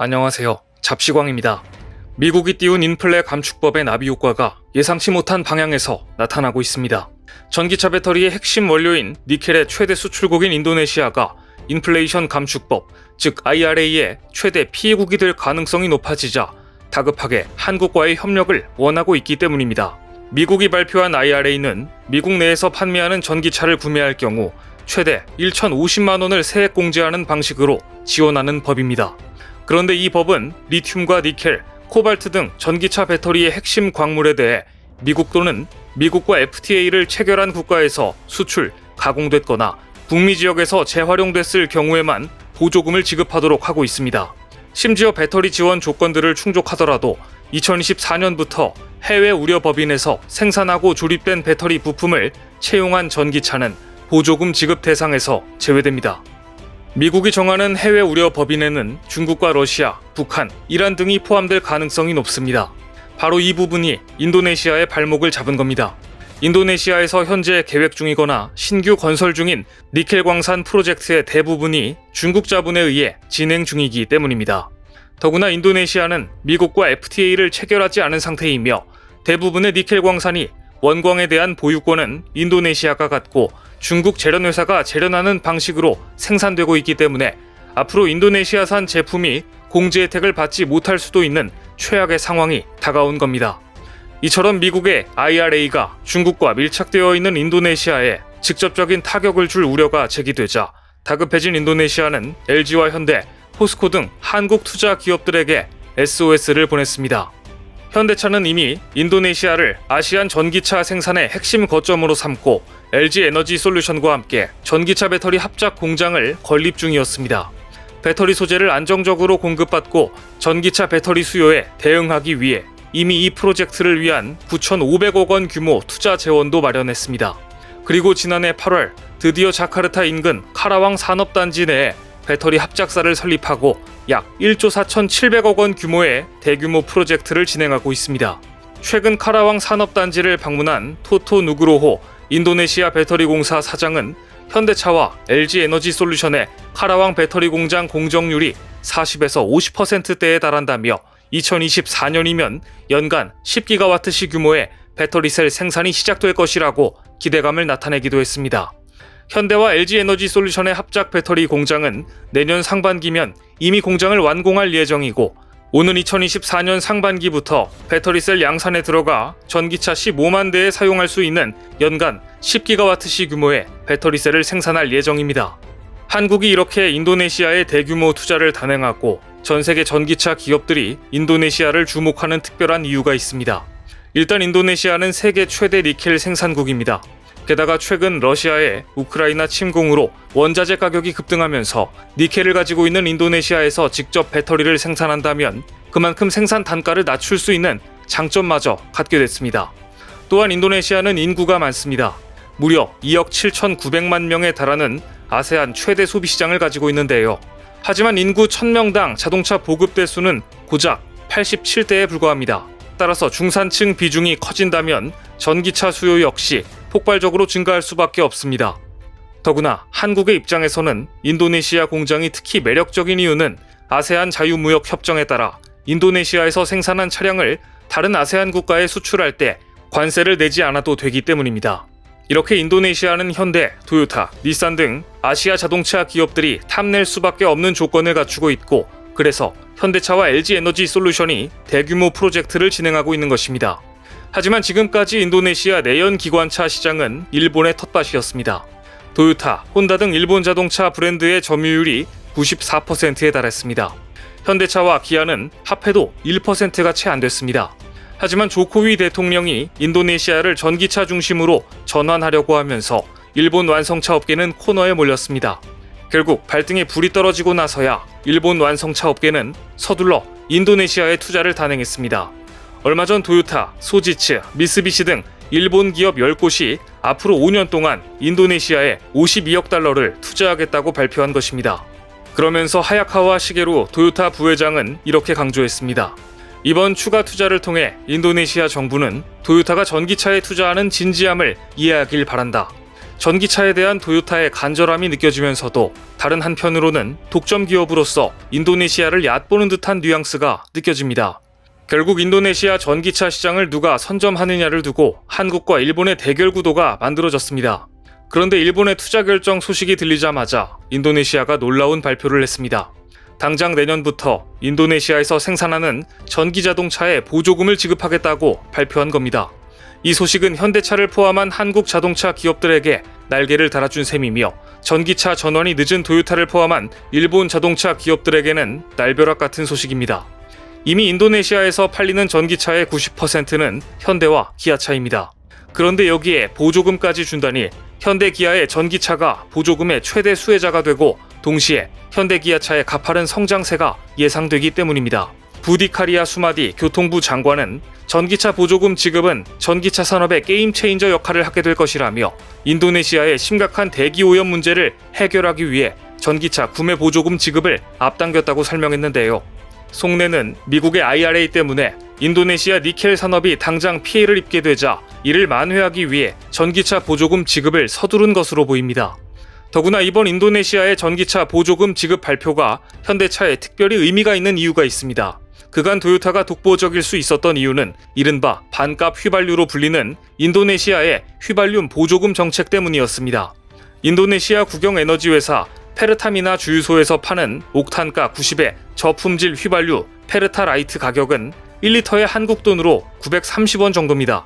안녕하세요. 잡시광입니다. 미국이 띄운 인플레 감축법의 나비 효과가 예상치 못한 방향에서 나타나고 있습니다. 전기차 배터리의 핵심 원료인 니켈의 최대 수출국인 인도네시아가 인플레이션 감축법, 즉 IRA의 최대 피해국이 될 가능성이 높아지자 다급하게 한국과의 협력을 원하고 있기 때문입니다. 미국이 발표한 IRA는 미국 내에서 판매하는 전기차를 구매할 경우 최대 1,050만 원을 세액 공제하는 방식으로 지원하는 법입니다. 그런데 이 법은 리튬과 니켈, 코발트 등 전기차 배터리의 핵심 광물에 대해 미국 또는 미국과 FTA를 체결한 국가에서 수출, 가공됐거나 북미 지역에서 재활용됐을 경우에만 보조금을 지급하도록 하고 있습니다. 심지어 배터리 지원 조건들을 충족하더라도 2024년부터 해외 우려 법인에서 생산하고 조립된 배터리 부품을 채용한 전기차는 보조금 지급 대상에서 제외됩니다. 미국이 정하는 해외 우려 법인에는 중국과 러시아, 북한, 이란 등이 포함될 가능성이 높습니다. 바로 이 부분이 인도네시아의 발목을 잡은 겁니다. 인도네시아에서 현재 계획 중이거나 신규 건설 중인 니켈 광산 프로젝트의 대부분이 중국 자본에 의해 진행 중이기 때문입니다. 더구나 인도네시아는 미국과 FTA를 체결하지 않은 상태이며 대부분의 니켈 광산이 원광에 대한 보유권은 인도네시아가 갖고 중국 재련회사가 재련하는 방식으로 생산되고 있기 때문에 앞으로 인도네시아산 제품이 공제 혜택을 받지 못할 수도 있는 최악의 상황이 다가온 겁니다. 이처럼 미국의 IRA가 중국과 밀착되어 있는 인도네시아에 직접적인 타격을 줄 우려가 제기되자 다급해진 인도네시아는 LG와 현대, 포스코 등 한국 투자 기업들에게 SOS를 보냈습니다. 현대차는 이미 인도네시아를 아시안 전기차 생산의 핵심 거점으로 삼고 LG 에너지 솔루션과 함께 전기차 배터리 합작 공장을 건립 중이었습니다. 배터리 소재를 안정적으로 공급받고 전기차 배터리 수요에 대응하기 위해 이미 이 프로젝트를 위한 9,500억 원 규모 투자 재원도 마련했습니다. 그리고 지난해 8월 드디어 자카르타 인근 카라왕 산업단지 내에 배터리 합작사를 설립하고 약 1조 4,700억 원 규모의 대규모 프로젝트를 진행하고 있습니다. 최근 카라왕 산업단지를 방문한 토토 누그로호 인도네시아 배터리 공사 사장은 현대차와 LG 에너지 솔루션의 카라왕 배터리 공장 공정률이 40에서 50%대에 달한다며 2024년이면 연간 10기가와트시 규모의 배터리셀 생산이 시작될 것이라고 기대감을 나타내기도 했습니다. 현대와 LG 에너지 솔루션의 합작 배터리 공장은 내년 상반기면 이미 공장을 완공할 예정이고 오는 2024년 상반기부터 배터리셀 양산에 들어가 전기차 15만 대에 사용할 수 있는 연간 10기가와트시 규모의 배터리셀을 생산할 예정입니다. 한국이 이렇게 인도네시아에 대규모 투자를 단행하고 전 세계 전기차 기업들이 인도네시아를 주목하는 특별한 이유가 있습니다. 일단 인도네시아는 세계 최대 니켈 생산국입니다. 게다가 최근 러시아의 우크라이나 침공으로 원자재 가격이 급등하면서 니켈을 가지고 있는 인도네시아에서 직접 배터리를 생산한다면 그만큼 생산 단가를 낮출 수 있는 장점마저 갖게 됐습니다. 또한 인도네시아는 인구가 많습니다. 무려 2억 7,900만 명에 달하는 아세안 최대 소비시장을 가지고 있는데요. 하지만 인구 1000명당 자동차 보급 대수는 고작 87대에 불과합니다. 따라서 중산층 비중이 커진다면 전기차 수요 역시 폭발적으로 증가할 수밖에 없습니다. 더구나 한국의 입장에서는 인도네시아 공장이 특히 매력적인 이유는 아세안 자유무역 협정에 따라 인도네시아에서 생산한 차량을 다른 아세안 국가에 수출할 때 관세를 내지 않아도 되기 때문입니다. 이렇게 인도네시아는 현대, 토요타, 닛산 등 아시아 자동차 기업들이 탐낼 수밖에 없는 조건을 갖추고 있고 그래서 현대차와 LG 에너지 솔루션이 대규모 프로젝트를 진행하고 있는 것입니다. 하지만 지금까지 인도네시아 내연 기관차 시장은 일본의 텃밭이었습니다. 토요타, 혼다 등 일본 자동차 브랜드의 점유율이 94%에 달했습니다. 현대차와 기아는 합해도 1%가 채 안 됐습니다. 하지만 조코위 대통령이 인도네시아를 전기차 중심으로 전환하려고 하면서 일본 완성차 업계는 코너에 몰렸습니다. 결국 발등에 불이 떨어지고 나서야 일본 완성차 업계는 서둘러 인도네시아에 투자를 단행했습니다. 얼마 전 토요타, 소지츠, 미쓰비시 등 일본 기업 10곳이 앞으로 5년 동안 인도네시아에 52억 달러를 투자하겠다고 발표한 것입니다. 그러면서 하야카와 시게루 토요타 부회장은 이렇게 강조했습니다. 이번 추가 투자를 통해 인도네시아 정부는 토요타가 전기차에 투자하는 진지함을 이해하길 바란다. 전기차에 대한 토요타의 간절함이 느껴지면서도 다른 한편으로는 독점 기업으로서 인도네시아를 얕보는 듯한 뉘앙스가 느껴집니다. 결국 인도네시아 전기차 시장을 누가 선점하느냐를 두고 한국과 일본의 대결 구도가 만들어졌습니다. 그런데 일본의 투자 결정 소식이 들리자마자 인도네시아가 놀라운 발표를 했습니다. 당장 내년부터 인도네시아에서 생산하는 전기 자동차에 보조금을 지급하겠다고 발표한 겁니다. 이 소식은 현대차를 포함한 한국 자동차 기업들에게 날개를 달아준 셈이며 전기차 전환이 늦은 토요타를 포함한 일본 자동차 기업들에게는 날벼락 같은 소식입니다. 이미 인도네시아에서 팔리는 전기차의 90%는 현대와 기아차입니다. 그런데 여기에 보조금까지 준다니 현대 기아의 전기차가 보조금의 최대 수혜자가 되고 동시에 현대 기아차의 가파른 성장세가 예상되기 때문입니다. 부디카리아 수마디 교통부 장관은 전기차 보조금 지급은 전기차 산업의 게임 체인저 역할을 하게 될 것이라며 인도네시아의 심각한 대기 오염 문제를 해결하기 위해 전기차 구매 보조금 지급을 앞당겼다고 설명했는데요. 속내는 미국의 IRA 때문에 인도네시아 니켈 산업이 당장 피해를 입게 되자 이를 만회하기 위해 전기차 보조금 지급을 서두른 것으로 보입니다. 더구나 이번 인도네시아의 전기차 보조금 지급 발표가 현대차에 특별히 의미가 있는 이유가 있습니다. 그간 토요타가 독보적일 수 있었던 이유는 이른바 반값 휘발유로 불리는 인도네시아의 휘발유 보조금 정책 때문이었습니다. 인도네시아 국영 에너지 회사 페르타미나 주유소에서 파는 옥탄가 90의 저품질 휘발유 페르타라이트 가격은 1리터에 한국 돈으로 930원 정도입니다.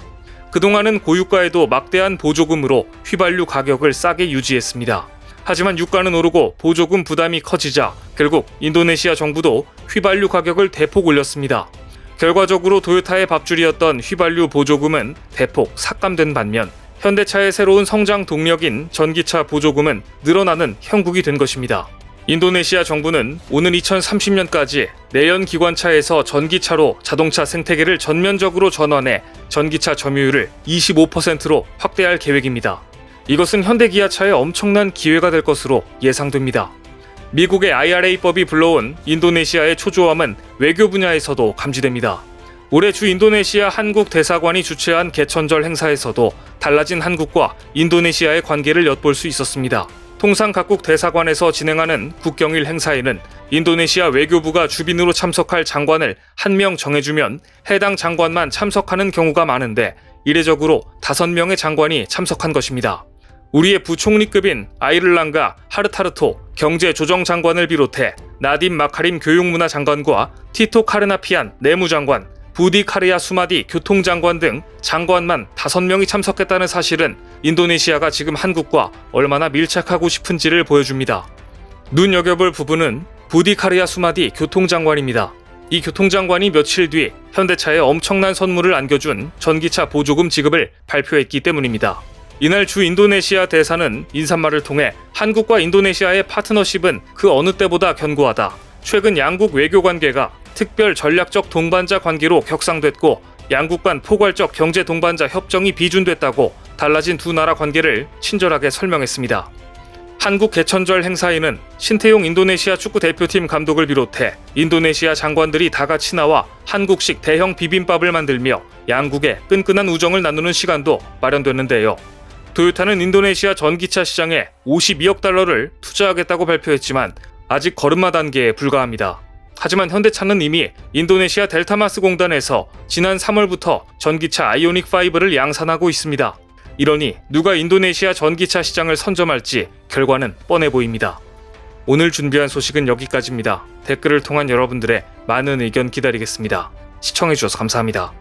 그동안은 고유가에도 막대한 보조금으로 휘발유 가격을 싸게 유지했습니다. 하지만 유가는 오르고 보조금 부담이 커지자 결국 인도네시아 정부도 휘발유 가격을 대폭 올렸습니다. 결과적으로 토요타의 밥줄이었던 휘발유 보조금은 대폭 삭감된 반면 현대차의 새로운 성장 동력인 전기차 보조금은 늘어나는 형국이 된 것입니다. 인도네시아 정부는 오는 2030년까지 내연 기관차에서 전기차로 자동차 생태계를 전면적으로 전환해 전기차 점유율을 25%로 확대할 계획입니다. 이것은 현대 기아차에 엄청난 기회가 될 것으로 예상됩니다. 미국의 IRA법이 불러온 인도네시아의 초조함은 외교 분야에서도 감지됩니다. 올해 주 인도네시아 한국 대사관이 주최한 개천절 행사에서도 달라진 한국과 인도네시아의 관계를 엿볼 수 있었습니다. 통상 각국 대사관에서 진행하는 국경일 행사에는 인도네시아 외교부가 주빈으로 참석할 장관을 한 명 정해주면 해당 장관만 참석하는 경우가 많은데 이례적으로 5명의 장관이 참석한 것입니다. 우리의 부총리급인 아이를랑가 하르타르토 경제조정장관을 비롯해 나딘 마카림 교육문화장관과 티토 카르나피안 내무장관, 부디카리아 수마디 교통장관 등 장관만 5명이 참석했다는 사실은 인도네시아가 지금 한국과 얼마나 밀착하고 싶은지를 보여줍니다. 눈여겨볼 부분은 부디카리아 수마디 교통장관입니다. 이 교통장관이 며칠 뒤 현대차에 엄청난 선물을 안겨준 전기차 보조금 지급을 발표했기 때문입니다. 이날 주 인도네시아 대사는 인사말을 통해 한국과 인도네시아의 파트너십은 그 어느 때보다 견고하다. 최근 양국 외교 관계가 특별 전략적 동반자 관계로 격상됐고 양국 간 포괄적 경제 동반자 협정이 비준됐다고 달라진 두 나라 관계를 친절하게 설명했습니다. 한국 개천절 행사에는 신태용 인도네시아 축구 대표팀 감독을 비롯해 인도네시아 장관들이 다 같이 나와 한국식 대형 비빔밥을 만들며 양국의 끈끈한 우정을 나누는 시간도 마련됐는데요. 토요타는 인도네시아 전기차 시장에 52억 달러를 투자하겠다고 발표했지만 아직 걸음마 단계에 불과합니다. 하지만 현대차는 이미 인도네시아 델타마스 공단에서 지난 3월부터 전기차 아이오닉5를 양산하고 있습니다. 이러니 누가 인도네시아 전기차 시장을 선점할지 결과는 뻔해 보입니다. 오늘 준비한 소식은 여기까지입니다. 댓글을 통한 여러분들의 많은 의견 기다리겠습니다. 시청해주셔서 감사합니다.